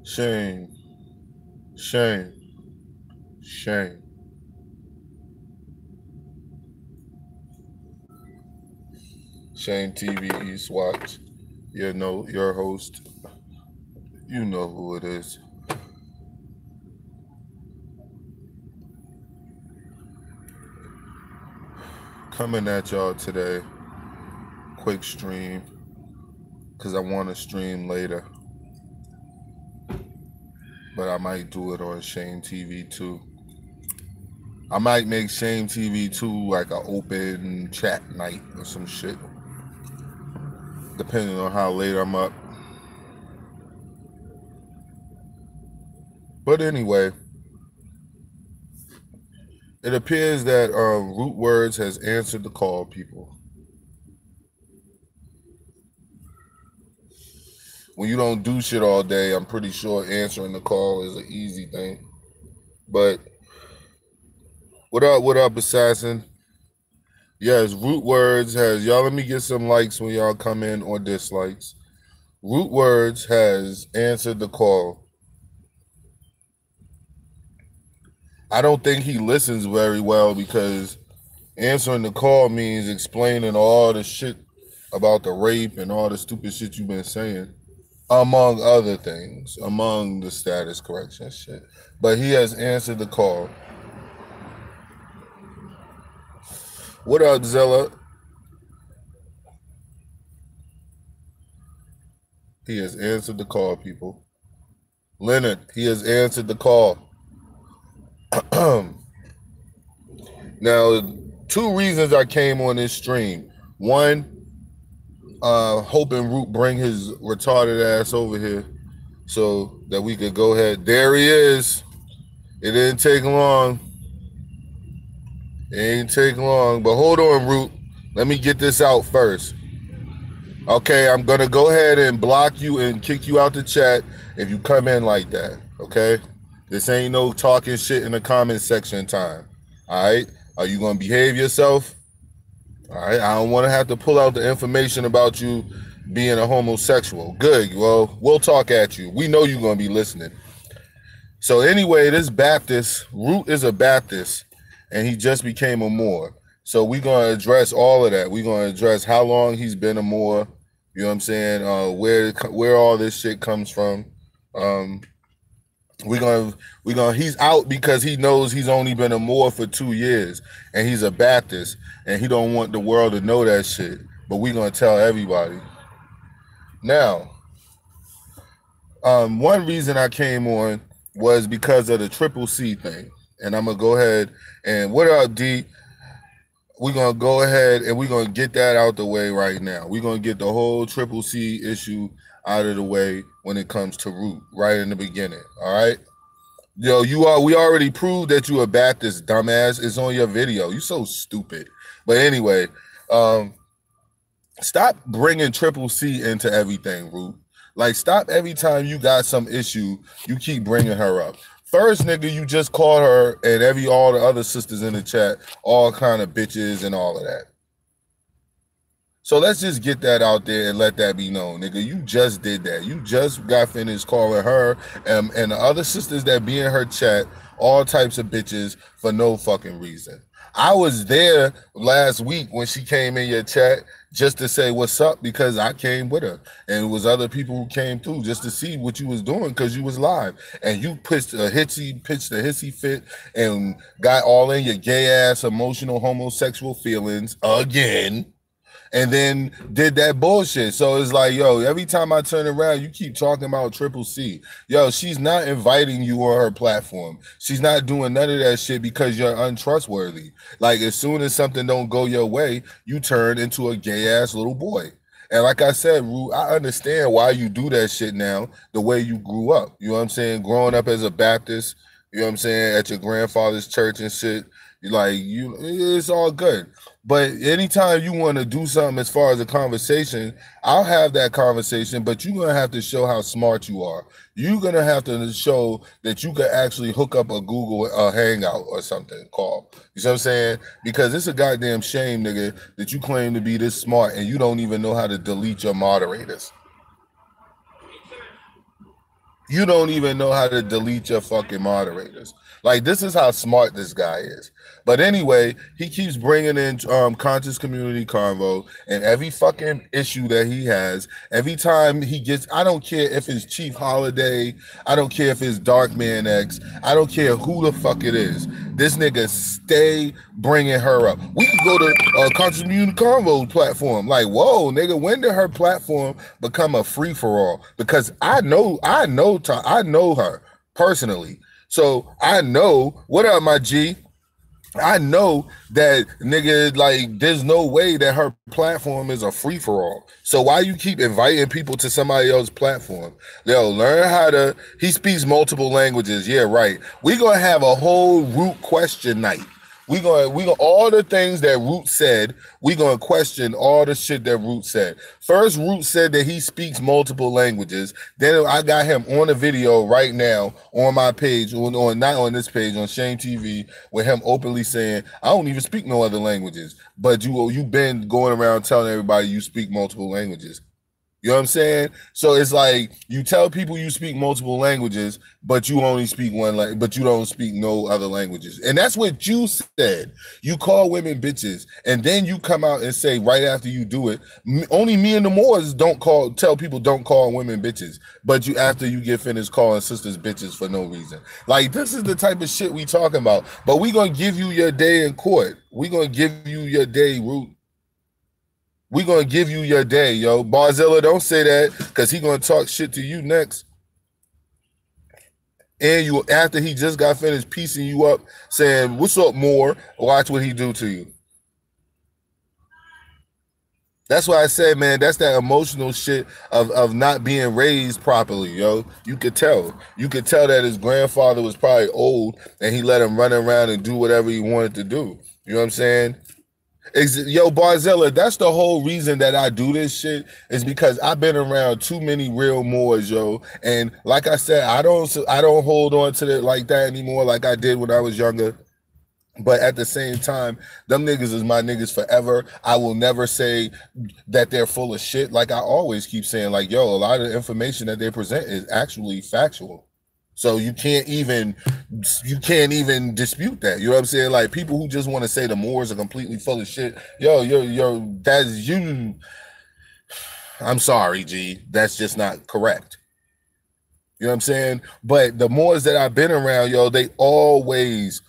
Shame, shame, shame. Shame TV East Watch. You know your host. You know who it is. Coming at y'all today. Quick stream. Cause I want to stream later. But I might do it on Shame TV too. I might make Shame TV too like an open chat night or some shit. Depending on how late I'm up. But anyway, it appears that Root Words has answered the call, people. When you don't do shit all day, I'm pretty sure answering the call is an easy thing. But what up, Assassin? Yes, Root Words has y'all. Let me get some likes when y'all come in or dislikes. Root Words has answered the call. I don't think he listens very well because answering the call means explaining all the shit about the rape and all the stupid shit you've been saying, among other things, among the status correction shit. But he has answered the call. What up, Zilla? He has answered the call, people. Leonard, he has answered the call. Now, two reasons I came on this stream. One, hoping Root bring his retarded ass over here so that we could go ahead. There he is. It didn't take long. It ain't take long. But hold on, Root. Let me get this out first. Okay, I'm going to go ahead and block you and kick you out the chat if you come in like that. Okay? This ain't no talking shit in the comment section time. All right? Are you going to behave yourself? All right? I don't want to have to pull out the information about you being a homosexual. Good. Well, we'll talk at you. We know you're going to be listening. So anyway, this Baptist, Root is a Baptist, and he just became a Moor. So we're going to address all of that. We're going to address how long he's been a Moor, you know what I'm saying, where all this shit comes from. He's out because he knows he's only been a Moor for 2 years, and he's a Baptist, and he don't want the world to know that shit. But we're going to tell everybody. Now, one reason I came on was because of the CCC thing. And I'm going to go ahead and what up, D? We're going to go ahead and we're going to get that out the way right now. We're going to get the whole CCC issue out of the way when it comes to Root right in the beginning. All right. Yo, we already proved that you a Baptist, dumbass. It's on your video. You so stupid. But anyway, stop bringing CCC into everything, Root. Like, stop every time you got some issue, you keep bringing her up. First, nigga, you just called her and all the other sisters in the chat all kind of bitches and all of that. So let's just get that out there and let that be known, nigga. You just did that. You just got finished calling her and the other sisters that be in her chat all types of bitches for no fucking reason. I was there last week when she came in your chat just to say what's up because I came with her. And it was other people who came through just to see what you was doing because you was live. And you pitched a hissy fit and got all in your gay ass emotional homosexual feelings again. And then did that bullshit. So it's like, yo, every time I turn around, you keep talking about CCC. Yo, she's not inviting you on her platform. She's not doing none of that shit because you're untrustworthy. Like, as soon as something don't go your way, you turn into a gay-ass little boy. And like I said, Rue, I understand why you do that shit now, the way you grew up. You know what I'm saying? Growing up as a Baptist, you know what I'm saying, at your grandfather's church and shit. It's all good. But anytime you want to do something as far as a conversation, I'll have that conversation, but you're going to have to show how smart you are. You're going to have to show that you can actually hook up a Google hangout or something called. You see what I'm saying? Because it's a goddamn shame, nigga, that you claim to be this smart and you don't even know how to delete your moderators. You don't even know how to delete your fucking moderators. Like, this is how smart this guy is. But anyway, he keeps bringing in conscious community convo, and every fucking issue that he has, every time he gets, I don't care if it's Chief Holiday, I don't care if it's Dark Man X, I don't care who the fuck it is. This nigga stay bringing her up. We could go to conscious community convo platform. Like, whoa, nigga, when did her platform become a free for all? Because I know her personally. So I know, what up, my G? I know that, nigga, like, there's no way that her platform is a free-for-all. So why you keep inviting people to somebody else's platform? Yo, learn how to, he speaks multiple languages. Yeah, right. We're going to have a whole Root question night. We gonna all the things that Root said, we gonna question all the shit that Root said. First, Root said that he speaks multiple languages. Then I got him on a video right now on my page, on not on this page, on Shame TV, with him openly saying, I don't even speak no other languages. But you been going around telling everybody you speak multiple languages. You know what I'm saying? So it's like, you tell people you speak multiple languages, but you only speak one language, but you don't speak no other languages. And that's what you said. You call women bitches, and then you come out and say right after you do it, only me and the Moors tell people don't call women bitches, but after you get finished calling sisters bitches for no reason. Like, this is the type of shit we talking about. But we gonna give you your day in court. We gonna give you your day, Root. We're going to give you your day, yo. Barzilla, don't say that, because he going to talk shit to you next. And you, after he just got finished piecing you up, saying, what's up, more? Watch what he do to you. That's why I say, man, that's that emotional shit of not being raised properly, yo. You could tell. You could tell that his grandfather was probably old, and he let him run around and do whatever he wanted to do. You know what I'm saying? Yo, Barzilla, that's the whole reason that I do this shit, is because I've been around too many real Moors, yo. And like I said, I don't hold on to it like that anymore, like I did when I was younger. But at the same time, them niggas is my niggas forever. I will never say that they're full of shit. Like I always keep saying, like, yo, a lot of the information that they present is actually factual. So you can't even dispute that. You know what I'm saying? Like, people who just want to say the Moors are completely full of shit. Yo, that's you. I'm sorry, G. That's just not correct. You know what I'm saying? But the Moors that I've been around, yo, they always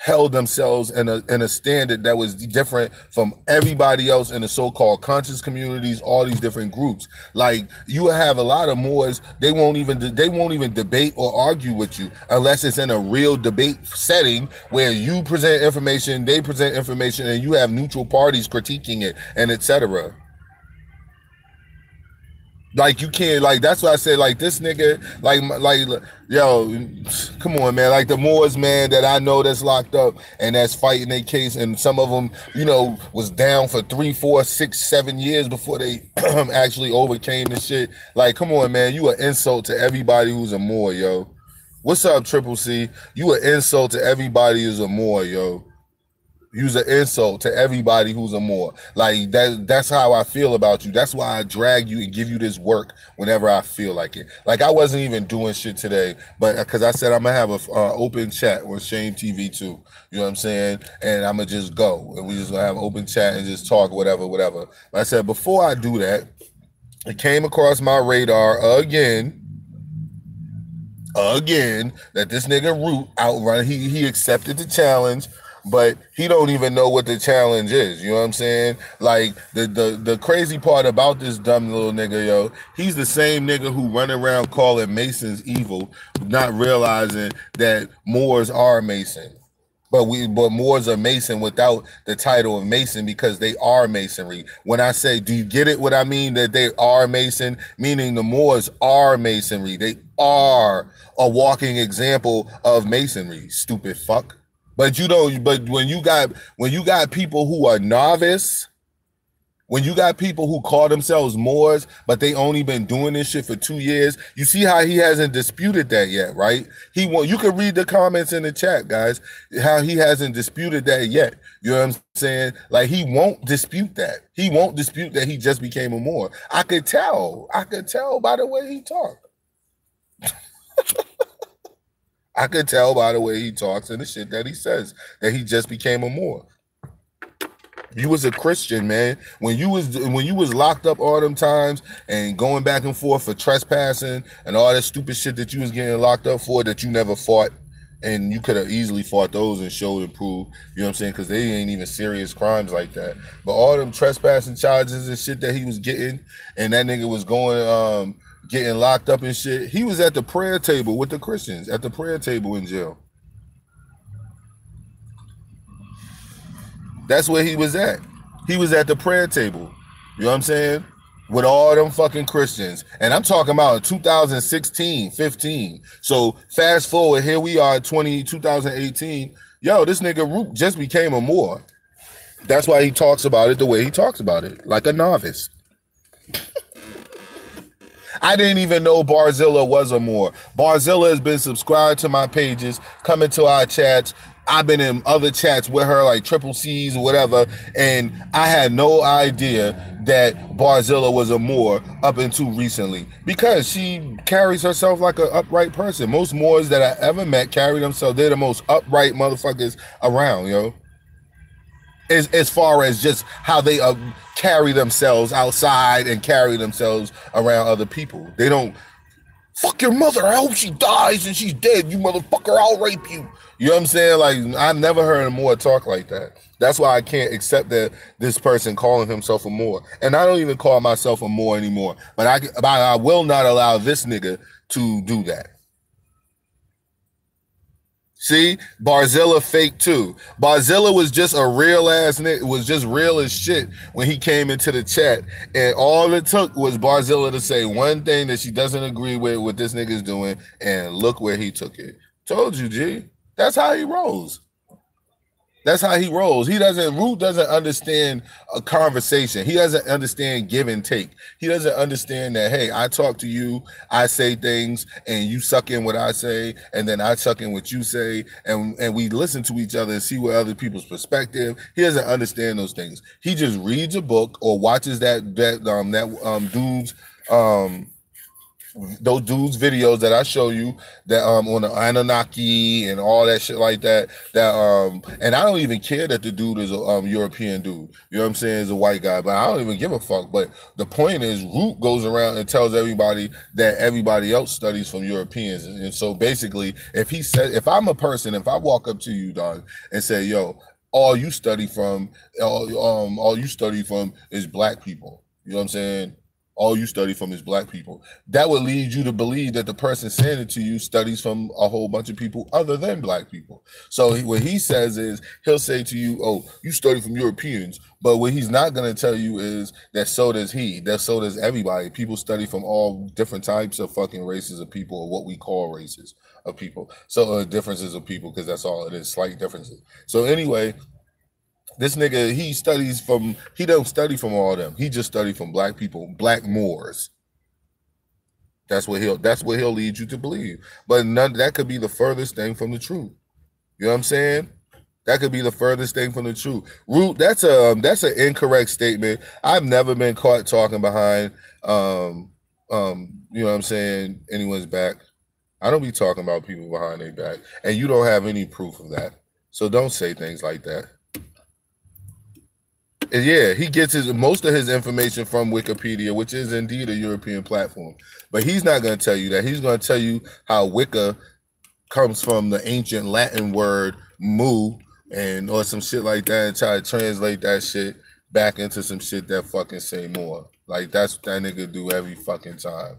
held themselves in a standard that was different from everybody else in the so-called conscious communities, all these different groups. Like, you have a lot of Moors, they won't even debate or argue with you unless it's in a real debate setting where you present information, they present information, and you have neutral parties critiquing it, and etc. Like, you can't, like, that's why I say, like, this nigga, like, yo, come on, man. Like, the Moors, man, that I know that's locked up and that's fighting their case, and some of them, you know, was down for 3, 4, 6, 7 years before they actually overcame this shit. Like, come on, man. You an insult to everybody who's a Moor, yo. What's up, Triple C? You an insult to everybody who's a Moor, yo. Use an insult to everybody who's a Moor. Like, that's how I feel about you. That's why I drag you and give you this work whenever I feel like it. Like, I wasn't even doing shit today, but because I said I'm gonna have a open chat on Shame TV too. You know what I'm saying? And I'm gonna just go, and we just gonna have an open chat and just talk whatever. But I said, before I do that, it came across my radar again that this nigga Root outrun. He accepted the challenge, but he don't even know what the challenge is. You know what I'm saying? Like, the crazy part about this dumb little nigga, yo, he's the same nigga who run around calling Masons evil, not realizing that Moors are Mason. But Moors are Mason without the title of Mason, because they are Masonry. When I say, do you get it what I mean, that they are Mason? Meaning the Moors are Masonry. They are a walking example of Masonry, stupid fuck. But you don't, but when you got people who are novice, when you got people who call themselves Moors, but they only been doing this shit for 2 years, you see how he hasn't disputed that yet, right? You can read the comments in the chat, guys, how he hasn't disputed that yet. You know what I'm saying? Like, he won't dispute that. He won't dispute that he just became a Moor. I could tell by the way he talked. I could tell by the way he talks and the shit that he says that he just became a Moor. You was a Christian, man. When you was locked up all them times and going back and forth for trespassing and all that stupid shit that you was getting locked up for that you never fought, and you could have easily fought those and showed and proved, you know what I'm saying? Because they ain't even serious crimes like that. But all them trespassing charges and shit that he was getting, and that nigga was going getting locked up and shit. He was at the prayer table with the Christians, at the prayer table in jail. That's where he was at. He was at the prayer table. You know what I'm saying? With all them fucking Christians. And I'm talking about 2016, 15. So fast forward, here we are, 2018. Yo, this nigga Root just became a Moor. That's why he talks about it the way he talks about it, like a novice. I didn't even know Barzilla was a Moor. Barzilla has been subscribed to my pages, coming to our chats. I've been in other chats with her, like Triple C's or whatever, and I had no idea that Barzilla was a Moor up until recently, because she carries herself like an upright person. Most Moors that I ever met carry themselves. They're the most upright motherfuckers around, yo. As far as just how they carry themselves outside and carry themselves around other people. They don't, fuck your mother, I hope she dies and she's dead, you motherfucker, I'll rape you. You know what I'm saying? Like, I've never heard a Moor talk like that. That's why I can't accept that this person calling himself a Moor. And I don't even call myself a Moor anymore. But I will not allow this nigga to do that. See, Barzilla fake too. Barzilla was just a real ass nigga, was just real as shit when he came into the chat. And all it took was Barzilla to say one thing that she doesn't agree with what this nigga's doing, and look where he took it. Told you, G. That's how he rolls. That's how he rolls. Root doesn't understand a conversation. He doesn't understand give and take. He doesn't understand that, hey, I talk to you, I say things, and you suck in what I say, and then I suck in what you say, and we listen to each other and see what other people's perspective. He doesn't understand those things. He just reads a book or watches that dude's those dudes videos that I show you that on the Anunnaki and all that shit like that and I don't even care that the dude is a European dude, you know what I'm saying, is a white guy, but I don't even give a fuck. But the point is, Root goes around and tells everybody that everybody else studies from Europeans. And so basically, if I'm a person, if I walk up to you, dog, and say, yo, all you study from is black people, you know what I'm saying, all you study from is black people, that would lead you to believe that the person saying it to you studies from a whole bunch of people other than black people. So what he says is, he'll say to you, oh, you study from Europeans, but what he's not going to tell you is that so does he, that so does everybody. People study from all different types of fucking races of people, or what we call races of people. So differences of people, because that's all it is, slight differences. So anyway, this nigga, he don't study from all of them. He just study from black people, black Moors. That's what he'll lead you to believe. But that could be the furthest thing from the truth. You know what I'm saying? That could be the furthest thing from the truth. Root, that's an incorrect statement. I've never been caught talking behind you know what I'm saying, anyone's back. I don't be talking about people behind their back. And you don't have any proof of that. So don't say things like that. And yeah, he gets most of his information from Wikipedia, which is indeed a European platform. But he's not going to tell you that. He's going to tell you how Wicca comes from the ancient Latin word mu, or some shit like that, and try to translate that shit back into some shit that fucking say more. Like, that's what that nigga do every fucking time.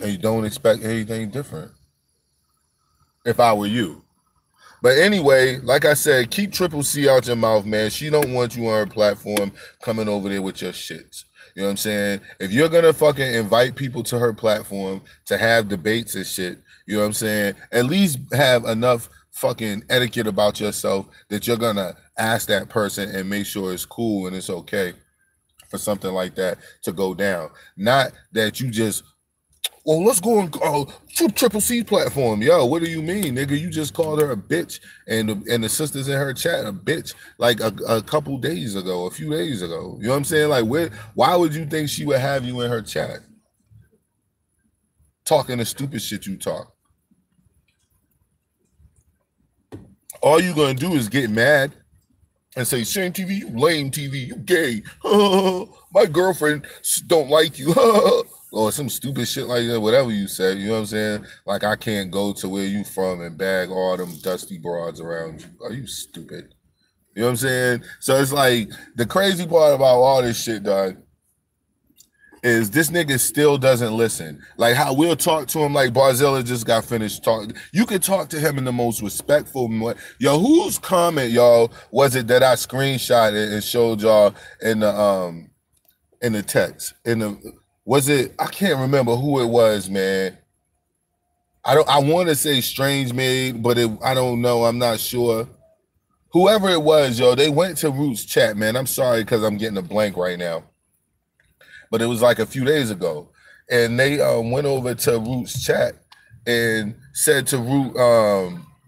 And you don't expect anything different. If I were you. But anyway, like I said, keep Triple C out your mouth, man. She don't want you on her platform coming over there with your shits. You know what I'm saying? If you're going to fucking invite people to her platform to have debates and shit, you know what I'm saying, at least have enough fucking etiquette about yourself that you're going to ask that person and make sure it's cool and it's okay for something like that to go down. Not that you just, well, let's go on Triple C platform. Yo, what do you mean, nigga? You just called her a bitch, and the sisters in her chat a bitch like a couple days ago, a few days ago. You know what I'm saying? Like, why would you think she would have you in her chat? talking the stupid shit you talk. All you gonna do is get mad and say, Shane TV, you lame TV, you gay. My girlfriend don't like you. Or some stupid shit like that, whatever you say, you know what I'm saying? Like, I can't go to where you from and bag all them dusty broads around you. Are you stupid? You know what I'm saying? So it's like, the crazy part about all this shit, dog, is this nigga still doesn't listen. Like how we'll talk to him like Barzilla just got finished talking. You could talk to him in the most respectful way. Yo, whose comment, y'all, was it that I screenshotted and showed y'all in the text? Was it, I can't remember who it was, man. I want to say Strange Made, but I don't know. I'm not sure. Whoever it was, yo, they went to Root's chat, man. I'm sorry because I'm getting a blank right now. But it was like a few days ago. And they went over to Root's chat and said to Root,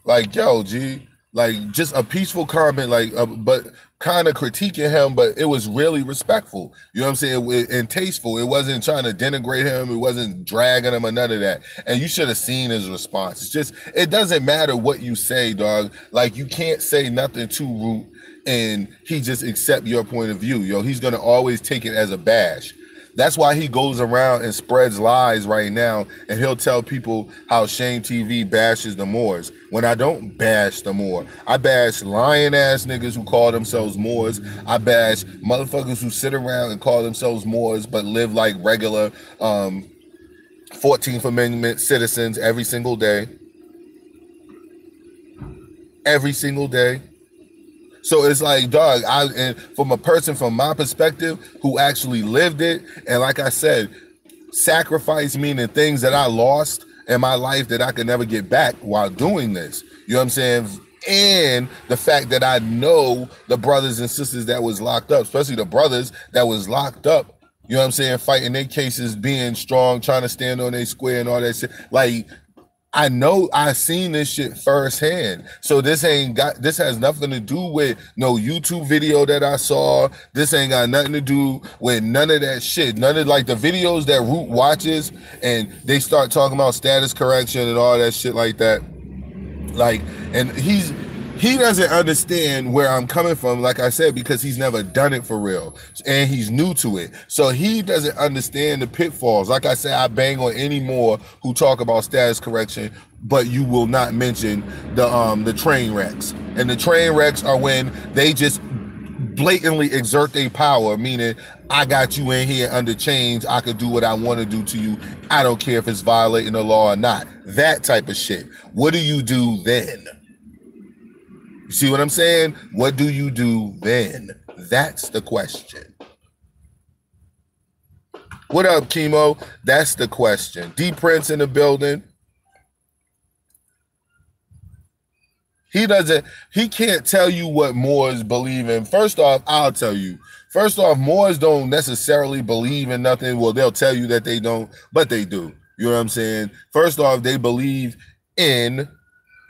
like, yo, G, like just a peaceful comment, like, but kind of critiquing him, but it was really respectful. You know what I'm saying? And tasteful. It wasn't trying to denigrate him. It wasn't dragging him or none of that. And you should have seen his response. It's just, it doesn't matter what you say, dog. Like, you can't say nothing to Root and he just accept your point of view. Yo, he's going to always take it as a bash. That's why he goes around and spreads lies right now, and he'll tell people how Shame TV bashes the Moors. When I don't bash the Moor, I bash lying ass niggas who call themselves Moors. I bash motherfuckers who sit around and call themselves Moors but live like regular 14th Amendment citizens every single day. Every single day. So it's like, dog, and from a person from my perspective who actually lived it, and like I said, sacrifice meaning things that I lost in my life that I could never get back while doing this. You know what I'm saying? And the fact that I know the brothers and sisters that was locked up, especially the brothers that was locked up, you know what I'm saying, fighting their cases, being strong, trying to stand on their square and all that shit. Like, I know I seen this shit firsthand. So this has nothing to do with no YouTube video that I saw. This ain't got nothing to do with none of that shit. None of like the videos that Root watches and they start talking about status correction and all that shit like that. Like, and he doesn't understand where I'm coming from, like I said, because he's never done it for real and he's new to it. So he doesn't understand the pitfalls. Like I said, I bang on any more who talk about status correction, but you will not mention the train wrecks. And the train wrecks are when they just blatantly exert their power, meaning I got you in here under chains. I could do what I want to do to you. I don't care if it's violating the law or not. That type of shit. What do you do then? You see what I'm saying? What do you do then? That's the question. What up, Chemo? That's the question. D Prince in the building. He can't tell you what Moors believe in. First off, I'll tell you. First off, Moors don't necessarily believe in nothing. Well, they'll tell you that they don't, but they do. You know what I'm saying? First off, they believe in,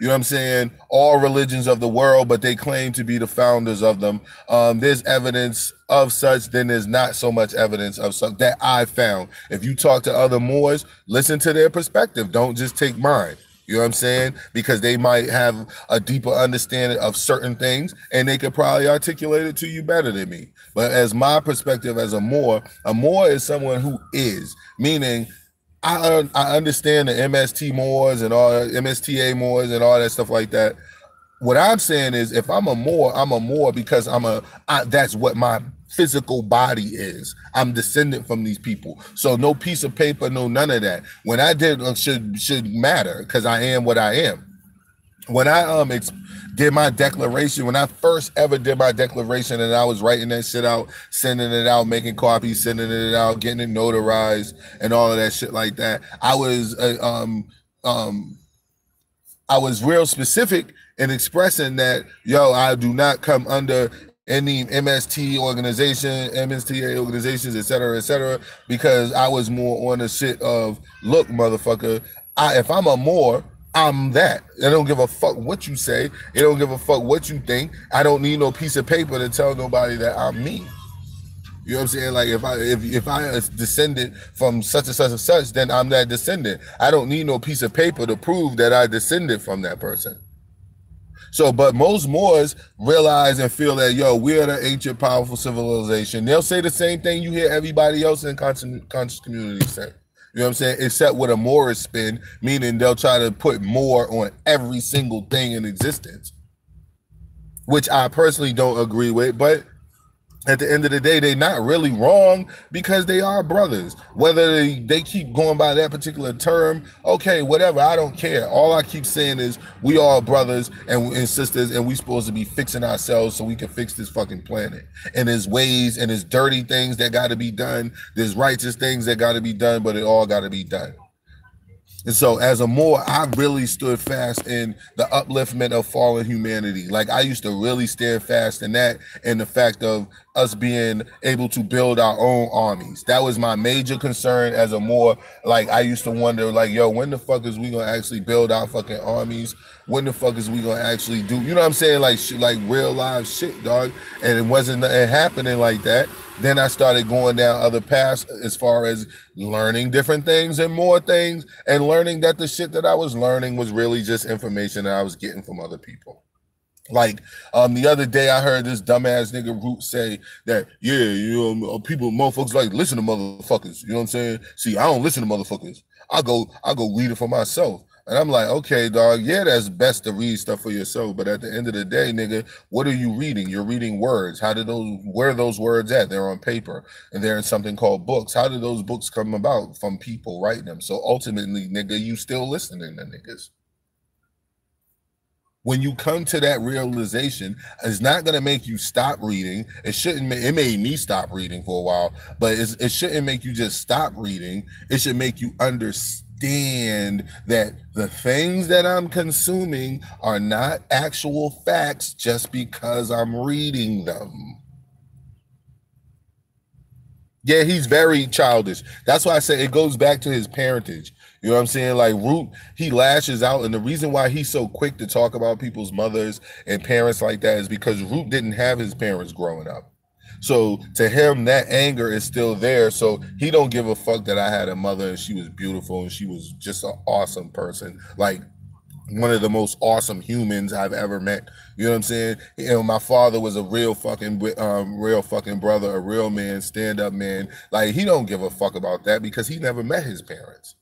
you know what I'm saying, all religions of the world, but they claim to be the founders of them. There's evidence of such, then there's not so much evidence of such that I found. If you talk to other Moors, listen to their perspective. Don't just take mine. You know what I'm saying? Because they might have a deeper understanding of certain things and they could probably articulate it to you better than me. But as my perspective as a Moor is someone who is, meaning I understand the MST Moors and all MSTA Moors and all that stuff like that. What I'm saying is if I'm a Moor because that's what my physical body is. I'm descendant from these people. So no piece of paper, no none of that. When I did should matter because I am what I am. When I did my declaration, when I first ever did my declaration and I was writing that shit out, sending it out, making copies, sending it out, getting it notarized and all of that shit like that, I was real specific in expressing that, yo, I do not come under any MSTA organizations, et cetera, because I was more on the shit of, look, motherfucker, if I'm a Moor, I'm that. I don't give a fuck what you say. I don't give a fuck what you think. I don't need no piece of paper to tell nobody that I'm me. You know what I'm saying? Like if I descended from such and such and such, then I'm that descendant. I don't need no piece of paper to prove that I descended from that person. So, but most Moors realize and feel that, yo, we're the ancient, powerful civilization. They'll say the same thing you hear everybody else in conscious community say. You know what I'm saying? Except with a Moorish spin, meaning they'll try to put more on every single thing in existence, which I personally don't agree with. But at the end of the day, they're not really wrong because they are brothers. Whether they keep going by that particular term, okay, whatever, I don't care. All I keep saying is we are brothers and sisters, and we supposed to be fixing ourselves so we can fix this fucking planet. And there's ways and there's dirty things that got to be done. There's righteous things that got to be done, but it all got to be done. And so as a Moor, I really stood fast in the upliftment of fallen humanity. Like I used to really stand fast in that, and the fact of us being able to build our own armies. That was my major concern as a Moor. Like I used to wonder, like, yo, when the fuck is we gonna actually build our fucking armies? When the fuck is we gonna actually do, you know what I'm saying? Like shit, like real live shit, dog. And it wasn't happening like that. Then I started going down other paths as far as learning different things and more things, and learning that the shit that I was learning was really just information that I was getting from other people. Like the other day I heard this dumbass nigga Root say that, yeah, you know, people, motherfuckers like listen to motherfuckers. You know what I'm saying? See, I don't listen to motherfuckers. I go read it for myself. And I'm like, okay, dog, yeah, that's best to read stuff for yourself. But at the end of the day, nigga, what are you reading? You're reading words. Where are those words at? They're on paper and they're in something called books. How did those books come about? From people writing them. So ultimately, nigga, you still listening to niggas. When you come to that realization, it's not going to make you stop reading. It shouldn't. It made me stop reading for a while, but it shouldn't make you just stop reading. It should make you understand that the things that I'm consuming are not actual facts just because I'm reading them. Yeah, he's very childish. That's why I say it goes back to his parentage. You know what I'm saying? Like Root, he lashes out. And the reason why he's so quick to talk about people's mothers and parents like that is because Root didn't have his parents growing up. So to him, that anger is still there. So he don't give a fuck that I had a mother and she was beautiful and she was just an awesome person. Like one of the most awesome humans I've ever met. You know what I'm saying? You know, my father was a real fucking brother, a real man, stand-up man. Like he don't give a fuck about that because he never met his parents.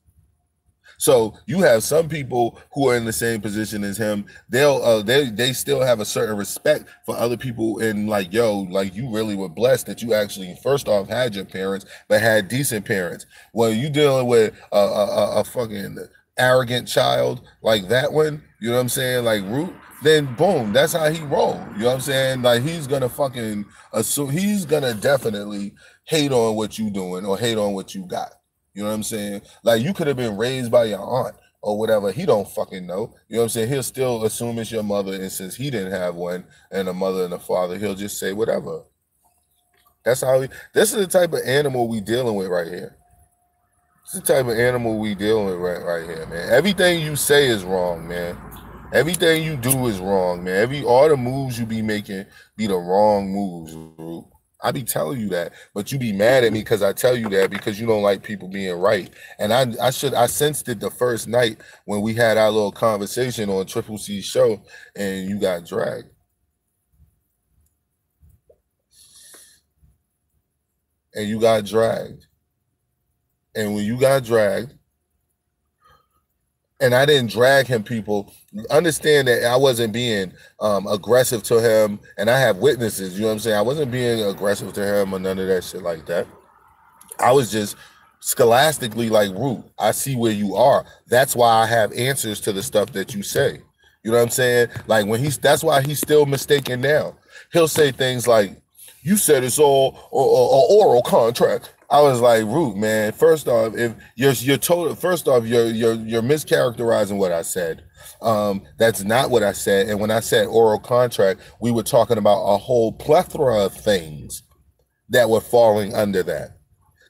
So you have some people who are in the same position as him. They still have a certain respect for other people, and like, yo, like you really were blessed that you actually first off had your parents, but had decent parents. Well, you dealing with a fucking arrogant child like that one, you know what I'm saying? Like Root, then boom, that's how he roll. You know what I'm saying? Like he's gonna fucking assume, he's gonna definitely hate on what you doing or hate on what you got. You know what I'm saying? Like you could have been raised by your aunt or whatever. He don't fucking know. You know what I'm saying? He'll still assume it's your mother, and since he didn't have one and a mother and a father, he'll just say whatever. That's how this is the type of animal we dealing with right here. This is the type of animal we dealing with right here, man. Everything you say is wrong, man. Everything you do is wrong, man. All the moves you be making be the wrong moves, Root. I be telling you that, but you be mad at me because I tell you that because you don't like people being right. And I sensed it the first night when we had our little conversation on Triple C's show and you got dragged. And you got dragged. And when you got dragged, and I didn't drag him, people, understand that I wasn't being aggressive to him, and I have witnesses, you know what I'm saying? I wasn't being aggressive to him or none of that shit like that. I was just scholastically like, Root, I see where you are. That's why I have answers to the stuff that you say. You know what I'm saying? Like that's why he's still mistaken now. He'll say things like, you said it's all oral contract. I was like, Root, man, first off, if you're total, first off, you're mischaracterizing what I said. That's not what I said. And when I said oral contract, we were talking about a whole plethora of things that were falling under that.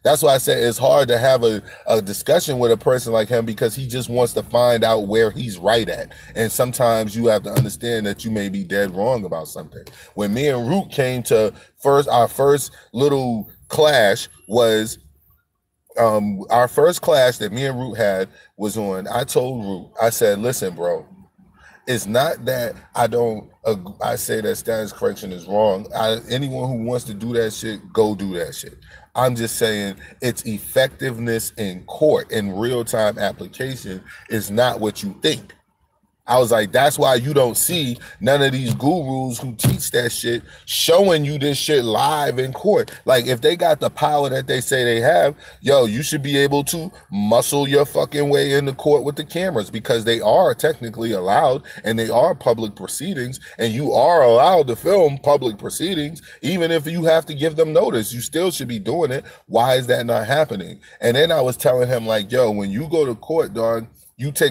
That's why I said it's hard to have a discussion with a person like him because he just wants to find out where he's right at. And sometimes you have to understand that you may be dead wrong about something. When me and Root came to our first little clash was our first clash that me and Root had was on. I told Root, I said, listen, bro, it's not that I say that status correction is wrong. Anyone who wants to do that shit, go do that shit. I'm just saying its effectiveness in court in real-time application is not what you think. I was like, that's why you don't see none of these gurus who teach that shit showing you this shit live in court. Like, if they got the power that they say they have, yo, you should be able to muscle your fucking way into court with the cameras, because they are technically allowed and they are public proceedings, and you are allowed to film public proceedings. Even if you have to give them notice, you still should be doing it. Why is that not happening? And then I was telling him, like, yo, when you go to court, dog,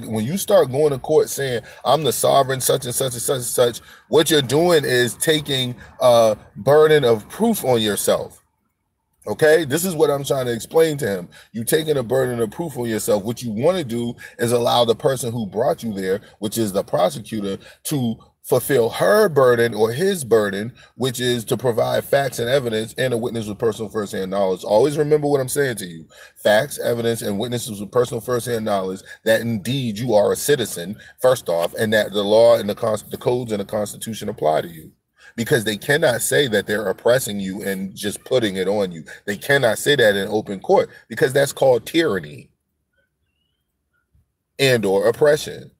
when you start going to court saying I'm the sovereign such and such and such and such, what you're doing is taking a burden of proof on yourself. Okay, this is what I'm trying to explain to him. You taking a burden of proof on yourself. What you want to do is allow the person who brought you there, which is the prosecutor, to fulfill her burden or his burden, which is to provide facts and evidence and a witness with personal firsthand knowledge. Always remember what I'm saying to you. Facts, evidence, and witnesses with personal firsthand knowledge that indeed you are a citizen, first off, and that the law and the codes and the Constitution apply to you. Because they cannot say that they're oppressing you and just putting it on you. They cannot say that in open court, because that's called tyranny and or oppression.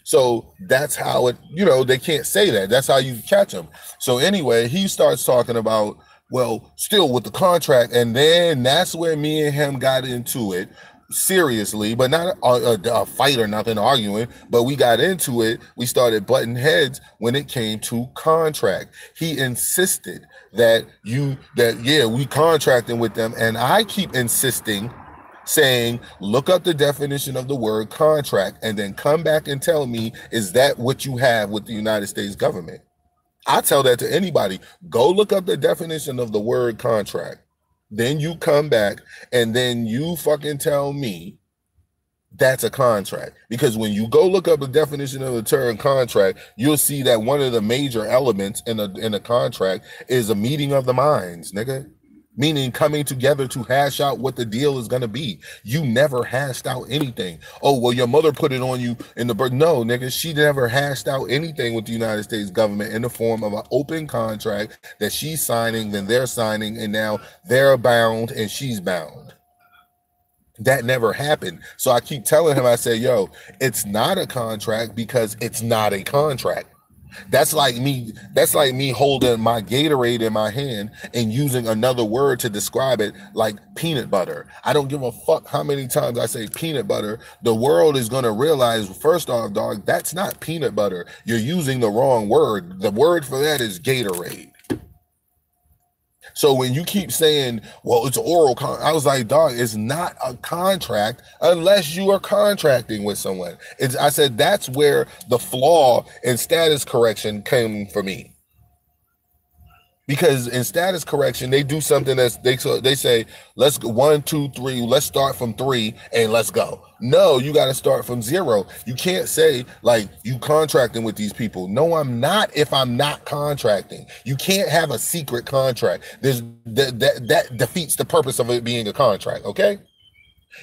So that's how it, they can't say that. That's how you catch them. So anyway, he starts talking about, well, still with the contract. And then that's where me and him got into it seriously, but not a fight or nothing, arguing, but we got into it. We started butting heads when it came to contract. He insisted that we contracting with them. And I keep insisting, saying, look up the definition of the word contract and then come back and tell me, is that what you have with the United States government? I tell that to anybody. Go look up the definition of the word contract. Then you come back and then you fucking tell me that's a contract. Because when you go look up the definition of the term contract, you'll see that one of the major elements in a contract is a meeting of the minds, nigga. Meaning coming together to hash out what the deal is going to be. You never hashed out anything. Oh, well, your mother put it on you in the birth. No, nigga, she never hashed out anything with the United States government in the form of an open contract that she's signing, then they're signing, and now they're bound and she's bound. That never happened. So I keep telling him, I say, yo, it's not a contract because it's not a contract. That's like me holding my Gatorade in my hand and using another word to describe it, like peanut butter. I don't give a fuck how many times I say peanut butter. The world is going to realize, first off, dog, that's not peanut butter. You're using the wrong word. The word for that is Gatorade. So when you keep saying, well, it's oral, I was like, dog, it's not a contract unless you are contracting with someone. I said, that's where the flaw in status correction came for me. Because in status correction, they do something that's, they say, let's go 1, 2, 3, let's start from 3 and let's go. No, you got to start from 0. You can't say like you contracting with these people. No, I'm not if I'm not contracting. You can't have a secret contract. That defeats the purpose of it being a contract, okay?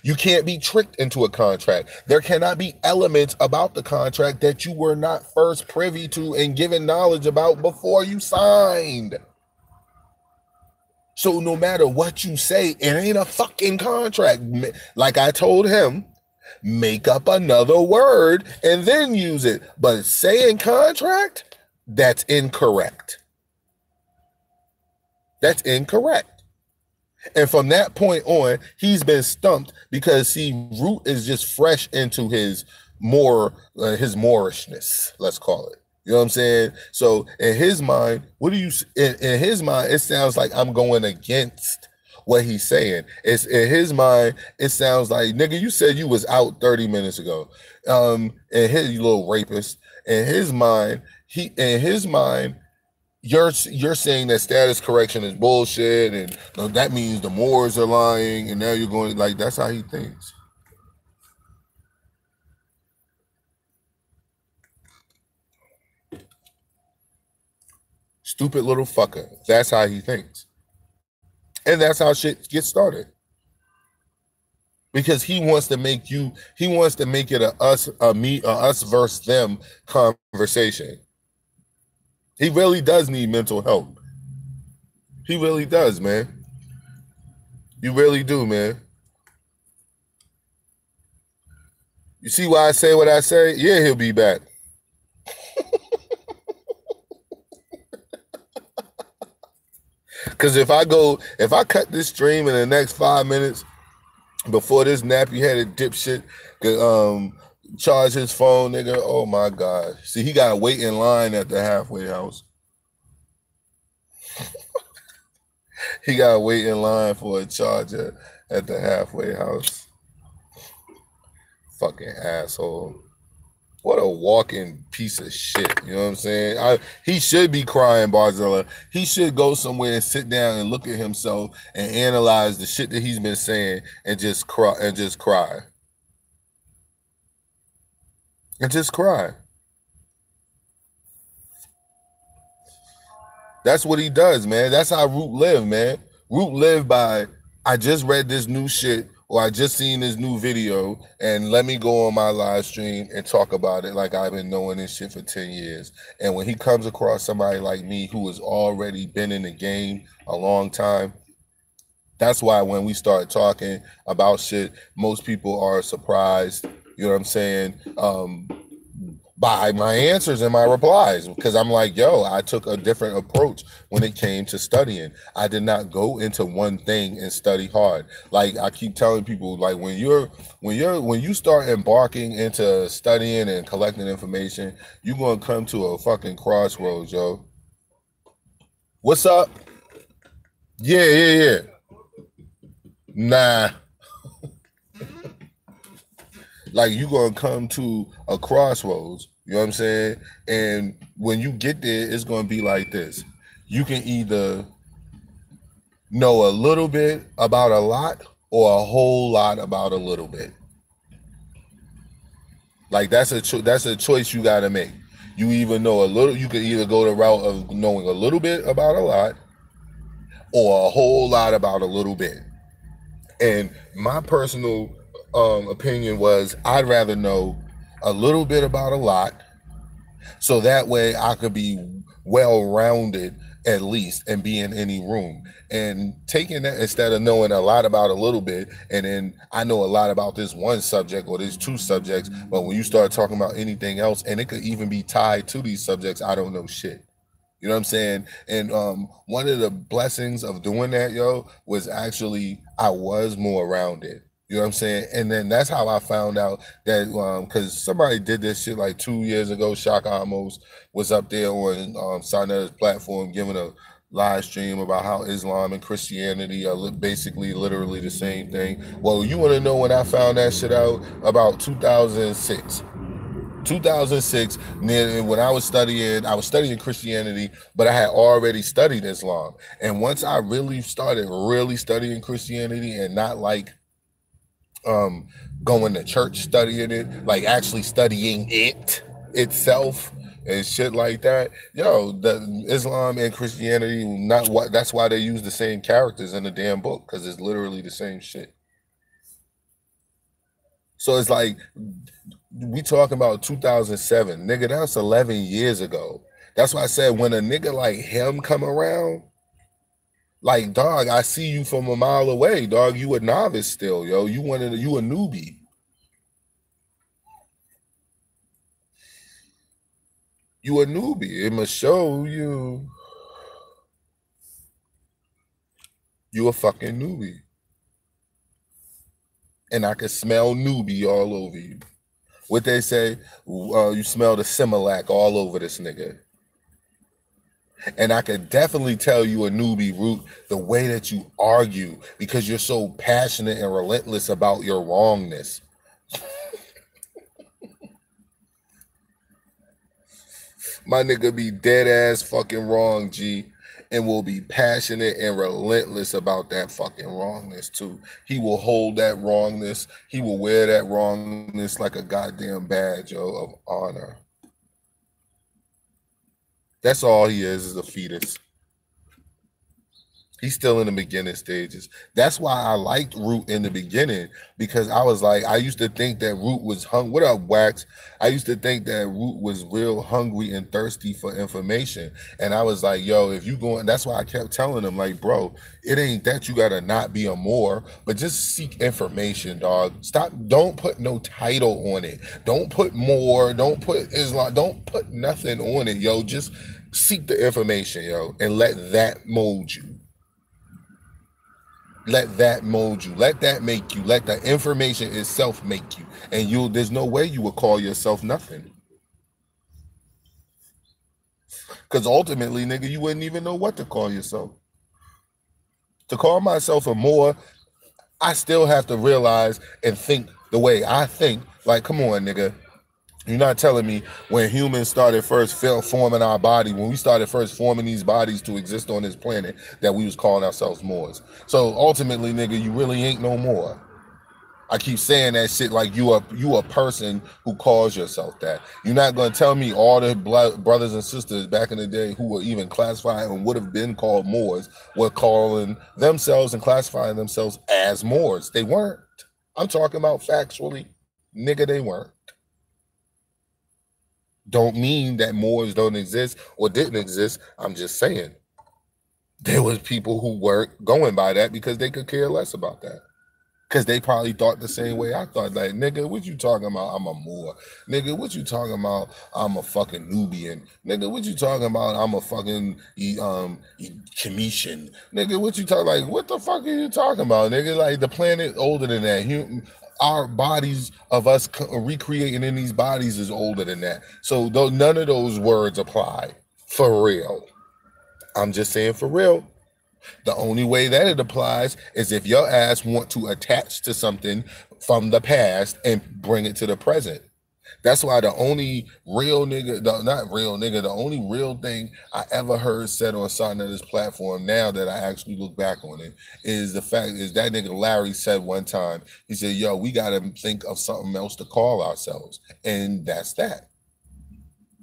You can't be tricked into a contract. There cannot be elements about the contract that you were not first privy to and given knowledge about before you signed. So no matter what you say, it ain't a fucking contract. Like I told him, make up another word and then use it. But saying contract, that's incorrect. That's incorrect. And from that point on, he's been stumped because, see, Root is just fresh into his Moorishness, let's call it. You know what I'm saying? So in his mind, in his mind, it sounds like I'm going against what he's saying. It's in his mind, it sounds like, nigga, you said you was out 30 minutes ago. And you little rapist. In his mind, you're saying that status correction is bullshit, and that means the Moors are lying, and now you're going, like, that's how he thinks. Stupid little fucker. That's how he thinks. And that's how shit gets started. Because he wants to make it a us versus them conversation. He really does need mental help. He really does, man. You really do, man. You see why I say what I say? Yeah, he'll be back. Because if I cut this stream in the next 5 minutes before this nappy-headed dipshit could charge his phone, nigga, oh my God. See, he got to wait in line at the halfway house. He got to wait in line for a charger at the halfway house. Fucking asshole. What a walking piece of shit. You know what I'm saying? He should be crying, Barzilla. He should go somewhere and sit down and look at himself and analyze the shit that he's been saying and just cry. And just cry. That's what he does, man. That's how Root live, man. Root live by, I just read this new shit, or I just seen this new video, and let me go on my live stream and talk about it like I've been knowing this shit for 10 years. And when he comes across somebody like me who has already been in the game a long time, that's why when we start talking about shit, most people are surprised, you know what I'm saying, by my answers and my replies, because I'm like, yo, I took a different approach when it came to studying. I did not go into one thing and study hard. Like I keep telling people, like when you start embarking into studying and collecting information, you're gonna come to a fucking crossroads, yo. What's up? Yeah. Nah. Like you're gonna come to a crossroads, you know what I'm saying? And when you get there, it's gonna be like this. You can either know a little bit about a lot or a whole lot about a little bit. Like that's a choice you gotta make. You either know a little, you can either go the route of knowing a little bit about a lot or a whole lot about a little bit. And my personal opinion was I'd rather know a little bit about a lot, so that way I could be well-rounded at least and be in any room. And taking that instead of knowing a lot about a little bit, and then I know a lot about this one subject or these two subjects, but when you start talking about anything else, and it could even be tied to these subjects, I don't know shit. You know what I'm saying? And one of the blessings of doing that, yo, was actually I was more rounded. You know what I'm saying? And then that's how I found out that because somebody did this shit like 2 years ago. Shock Amos was up there on Sarnetta's platform giving a live stream about how Islam and Christianity are basically literally the same thing. Well, you want to know when I found that shit out? About 2006. 2006, when I was studying Christianity, but I had already studied Islam. And once I really started studying Christianity and not like going to church studying it, like actually studying it itself and shit like that, yo, the Islam and Christianity, that's why they use the same characters in the damn book, because it's literally the same shit. So it's like, we talking about 2007, nigga, that's 11 years ago. That's why I said when a nigga like him come around, like, dog, I see you from a mile away, dog. You a novice still, yo. You a newbie. You a newbie. It must show you a fucking newbie. And I can smell newbie all over you. What they say, you smell the Similac all over this nigga. And I could definitely tell you a newbie, Root, the way that you argue, because you're so passionate and relentless about your wrongness. My nigga be dead ass fucking wrong, G, and will be passionate and relentless about that fucking wrongness too. He will hold that wrongness. He will wear that wrongness like a goddamn badge, yo, of honor. That's all he is a fetus. He's still in the beginning stages. That's why I liked Root in the beginning, because I was like, I used to think that Root was hung. What up, Wax? I used to think that Root was real hungry and thirsty for information. And I was like, yo, if you going, that's why I kept telling him, like, bro, it ain't that you gotta not be a Moor, but just seek information, dog. Stop, don't put no title on it. Don't put Moor, don't put Islam, don't put nothing on it, yo. Just seek the information, yo, and let that mold you. Let that mold you. Let that make you. Let the information itself make you. And there's no way you would call yourself nothing. Because ultimately, nigga, you wouldn't even know what to call yourself. To call myself a Moor, I still have to realize and think the way I think. Like, come on, nigga. You're not telling me when humans started first forming our body, when we started first forming these bodies to exist on this planet, that we was calling ourselves Moors. So ultimately, nigga, you really ain't no more. I keep saying that shit like you a person who calls yourself that. You're not gonna tell me all the brothers and sisters back in the day who were even classified and would have been called Moors were calling themselves and classifying themselves as Moors. They weren't. I'm talking about factually, nigga, they weren't. Don't mean that Moors don't exist or didn't exist. I'm just saying there was people who weren't going by that because they could care less about that. Because they probably thought the same way I thought. Like, nigga, what you talking about? I'm a Moor. Nigga, what you talking about? I'm a fucking Nubian. Nigga, what you talking about? I'm a fucking Commission. Nigga, what you talking, like, what the fuck are you talking about? Nigga, like, the planet older than that. Our bodies of us recreating in these bodies is older than that. So none of those words apply. For real. I'm just saying for real. The only way that it applies is if your ass want to attach to something from the past and bring it to the present. That's why the only real nigga, the only real thing I ever heard said on something of this platform, now that I actually look back on it, is the fact is that nigga Larry said one time, he said, yo, we got to think of something else to call ourselves. And that's that.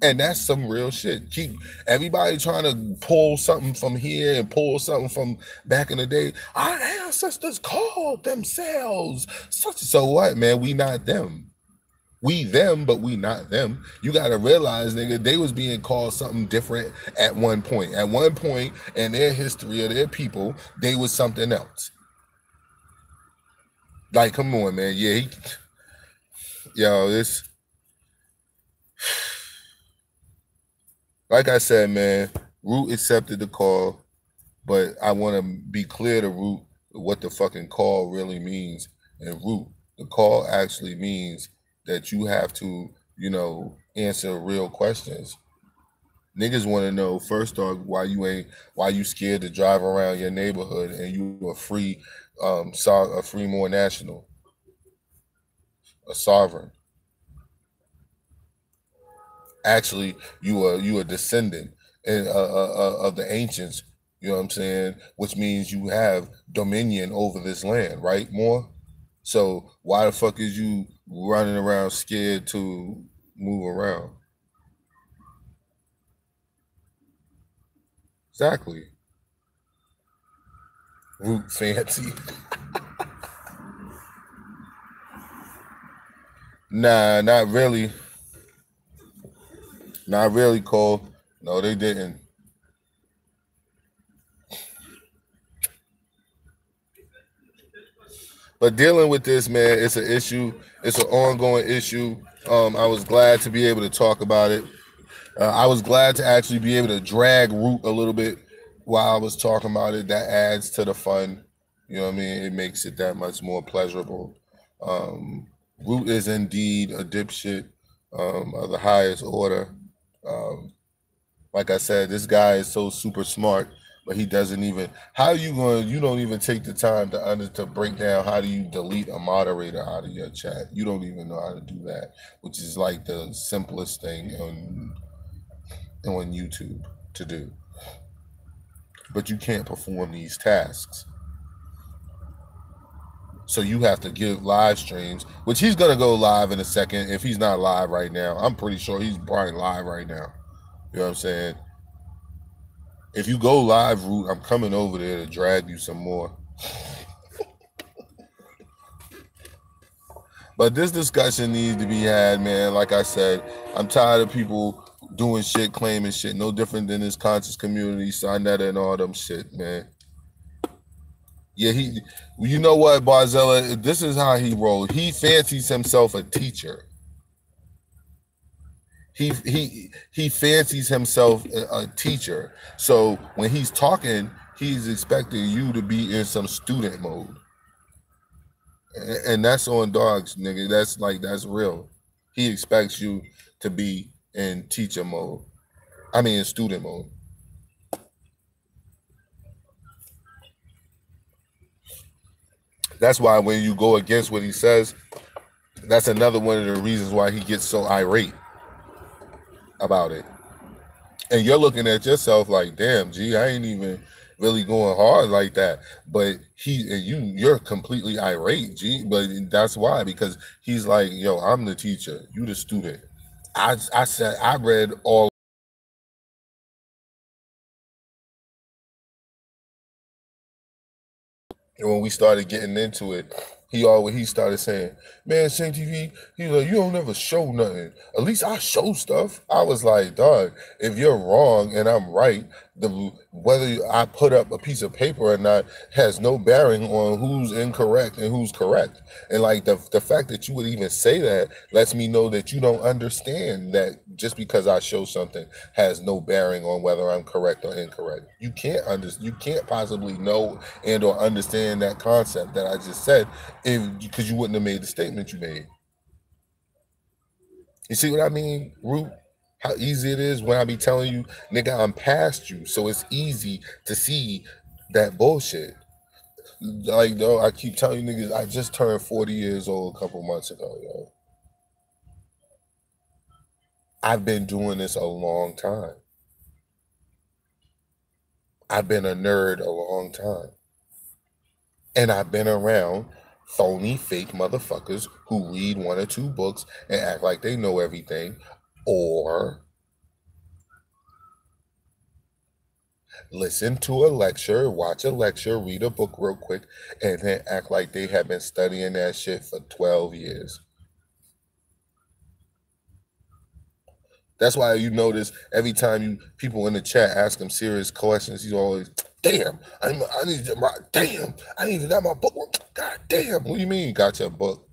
And that's some real shit. Keep everybody trying to pull something from here and pull something from back in the day. Our ancestors called themselves such. So what, man? We not them. We them, but we not them. You got to realize, nigga, they was being called something different at one point. At one point in their history of their people, they was something else. Like, come on, man. Yeah, this. Like I said, man, Root accepted the call, but I want to be clear to Root what the fucking call really means. And Root, the call actually means that you have to, answer real questions. Niggas want to know, first off, why you scared to drive around your neighborhood and you a free Moor national, a sovereign. Actually, you are descendant of the ancients, you know what I'm saying? Which means you have dominion over this land, right, Moor? So why the fuck is you running around scared to move around? Exactly. Root fancy. Nah, not really. Not really, Cole. No, they didn't. But dealing with this, man, it's an issue. It's an ongoing issue. I was glad to be able to talk about it. I was glad to actually be able to drag Root a little bit while I was talking about it. That adds to the fun. You know what I mean? It makes it that much more pleasurable. Root is indeed a dipshit of the highest order. Like I said, this guy is so super smart, but he doesn't even. How are you going? You don't even take the time to break down how do you delete a moderator out of your chat. You don't even know how to do that, which is like the simplest thing on YouTube to do. But you can't perform these tasks. So you have to give live streams, which he's gonna go live in a second. If he's not live right now, I'm pretty sure he's probably live right now. You know what I'm saying? If you go live, Root, I'm coming over there to drag you some more. But this discussion needs to be had, man. Like I said, I'm tired of people doing shit, claiming shit, no different than this conscious community, Sinetta and all them shit, man. Yeah, you know what, Barzella, this is how he rolled. He fancies himself a teacher. He fancies himself a teacher. So when he's talking, he's expecting you to be in some student mode. And that's on dogs, nigga. That's real. He expects you to be in teacher mode. I mean, in student mode. That's why when you go against what he says, that's another one of the reasons why he gets so irate about it. And you're looking at yourself like, damn, G, I ain't even really going hard like that. But you're completely irate, G. But that's why, because he's like, yo, I'm the teacher, you the student. I said I read all. And when we started getting into it, he started saying, man, Saint TV, he's like, you don't ever show nothing. At least I show stuff. I was like, dog, if you're wrong and I'm right, whether I put up a piece of paper or not has no bearing on who's incorrect and who's correct. And like the fact that you would even say that lets me know that you don't understand that just because I show something has no bearing on whether I'm correct or incorrect. You can't possibly know and or understand that concept that I just said because you wouldn't have made the statement you made. You see what I mean, Root? How easy it is when I be telling you, nigga, I'm past you. So it's easy to see that bullshit. Like, though, I keep telling you niggas, I just turned 40 years old a couple months ago, yo. I've been doing this a long time. I've been a nerd a long time. And I've been around phony, fake motherfuckers who read one or two books and act like they know everything, or listen to a lecture, watch a lecture, read a book real quick, and then act like they have been studying that shit for 12 years. That's why you notice every time people in the chat ask him serious questions, he's always, damn, I need to got my book. God damn, what do you mean you got your book?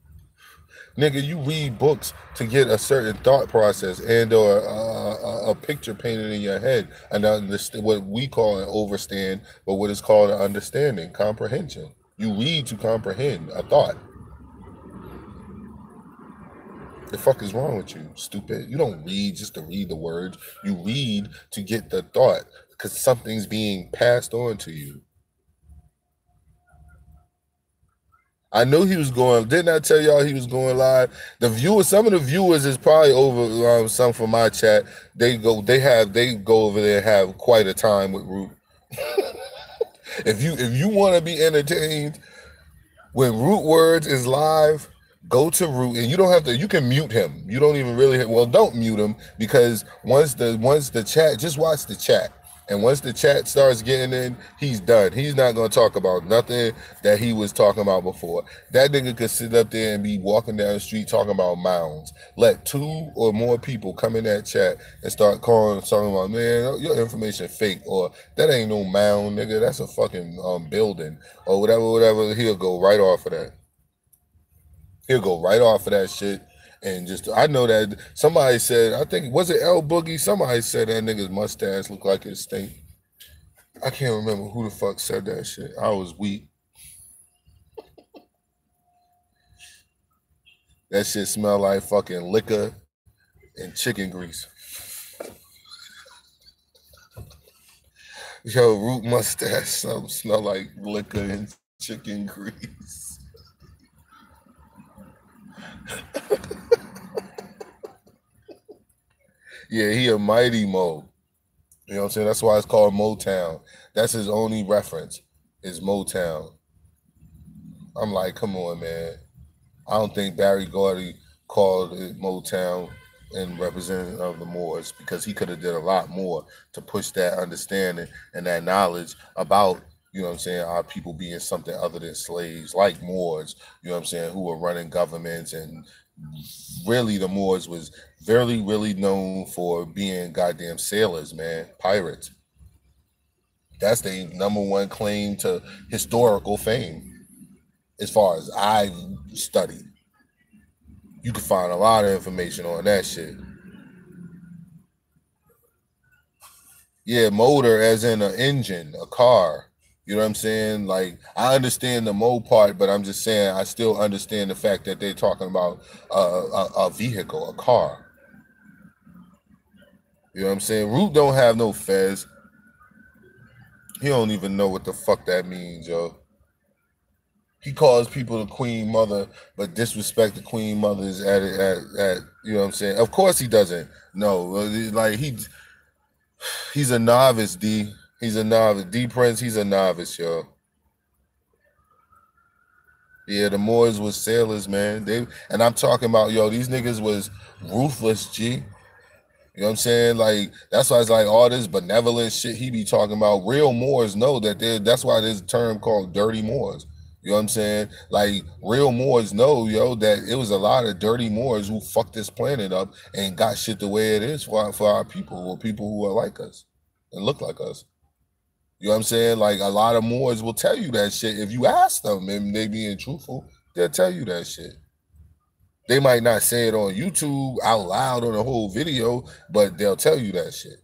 Nigga, you read books to get a certain thought process and or a picture painted in your head, and what we call an overstand, but what is called an understanding, comprehension. You read to comprehend a thought. The fuck is wrong with you, stupid? You don't read just to read the words. You read to get the thought because something's being passed on to you. I knew he was going. Didn't I tell y'all he was going live? Some of the viewers is probably over. Some from my chat. They go over there and have quite a time with Root. If you want to be entertained when Root Words is live, go to Root, and you don't have to. You can mute him. You don't even really. Don't mute him, because once the chat, just watch the chat. And once the chat starts getting in, he's done. He's not going to talk about nothing that he was talking about before. That nigga could sit up there and be walking down the street talking about mounds. Let 2 or more people come in that chat and start talking about, man, your information fake, or that ain't no mound, nigga. That's a fucking building, or whatever. He'll go right off of that. He'll go right off of that shit. And I know that somebody said, I think, was it L Boogie? Somebody said that nigga's mustache looked like it stink. I can't remember who the fuck said that shit. I was weak. That shit smelled like fucking liquor and chicken grease. Yo, Root mustache smell like liquor and chicken grease. Yeah, he a Mighty Mo. You know what I'm saying? That's why it's called Motown. That's his only reference, is Motown. I'm like, come on, man. I don't think Barry Gordy called it Motown. and representative of the Moors, because he could have did a lot more to push that understanding and that knowledge about, you know what I'm saying, our people being something other than slaves, like Moors, you know what I'm saying, who were running governments. And really the Moors was very, really known for being goddamn sailors, man, pirates. That's the number one claim to historical fame, as far as I've studied. You can find a lot of information on that shit. Yeah, motor as in an engine, a car. You know what I'm saying? Like, I understand the mo part, but I'm just saying I still understand the fact that they're talking about a vehicle, a car. You know what I'm saying? Root don't have no fez. He don't even know what the fuck that means, yo. He calls people the queen mother, but disrespect the queen mothers at you know what I'm saying? Of course he doesn't. No, like he's a novice, D. He's a novice. D Prince, he's a novice, yo. Yeah, the Moors was sailors, man. And I'm talking about, yo, these niggas was ruthless, G. You know what I'm saying? Like, that's why it's like all this benevolent shit he be talking about. Real Moors know that that's why there's a term called dirty Moors. You know what I'm saying? Like, real Moors know, yo, that it was a lot of dirty Moors who fucked this planet up and got shit the way it is for our people, or people who are like us and look like us. You know what I'm saying? Like, a lot of Moors will tell you that shit. If you ask them and they being truthful, they'll tell you that shit. They might not say it on YouTube out loud on the whole video, but they'll tell you that shit.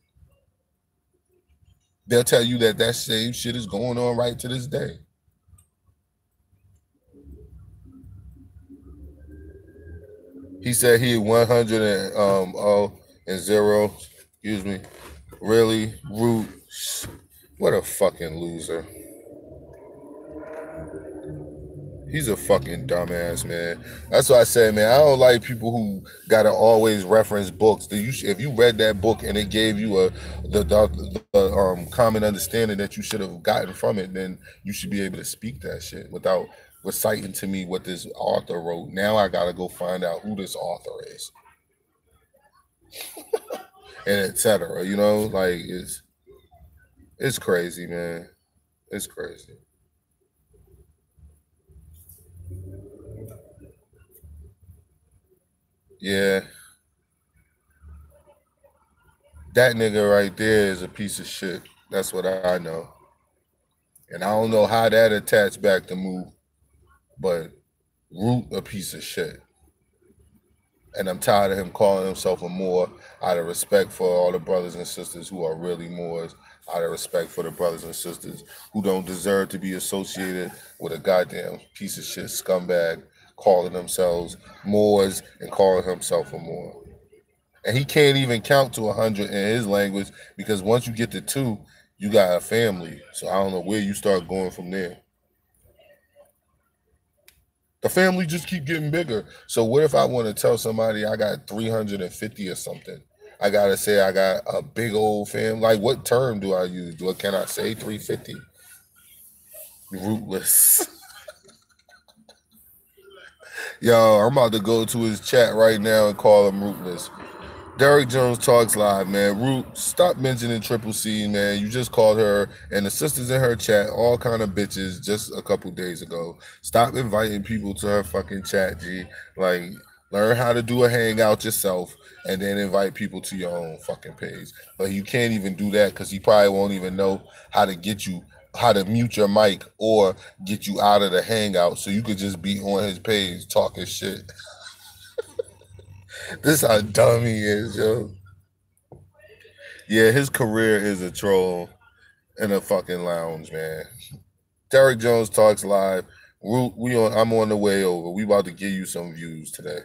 They'll tell you that that same shit is going on right to this day. He said he 100 and 0. Excuse me. Really? Root. What a fucking loser. He's a fucking dumbass, man. That's why I said, man, I don't like people who gotta always reference books. If you read that book and it gave you the common understanding that you should have gotten from it, then you should be able to speak that shit without reciting to me what this author wrote. Now I gotta go find out who this author is, and etc. You know, like it's crazy, man. It's crazy. Yeah, that nigga right there is a piece of shit. That's what I know. And I don't know how that attached back to Move, but Root a piece of shit. And I'm tired of him calling himself a Moor out of respect for all the brothers and sisters who are really Moors, out of respect for the brothers and sisters who don't deserve to be associated with a goddamn piece of shit scumbag calling themselves Moors and calling himself a Moor. And he can't even count to 100 in his language, because once you get to 2, you got a family. So I don't know where you start going from there. The family just keep getting bigger. So what if I want to tell somebody I got 350 or something? I gotta say I got a big old family. Like, what term do I use? Can I say 350? Rootless. Yo, I'm about to go to his chat right now and call him rootless. Derek Jones Talks Live, man. Root, stop mentioning Triple C, man. You just called her and the sisters in her chat all kind of bitches just a couple days ago. Stop inviting people to her fucking chat, G. Like, learn how to do a hangout yourself and then invite people to your own fucking page. But you can't even do that because he probably won't even know how to get you, how to mute your mic or get you out of the hangout so you could just be on his page talking shit. This how dumb he is, yo. Yeah, his career is a troll in a fucking lounge, man. Derek Jones Talks Live. I'm on the way over. We about to give you some views today.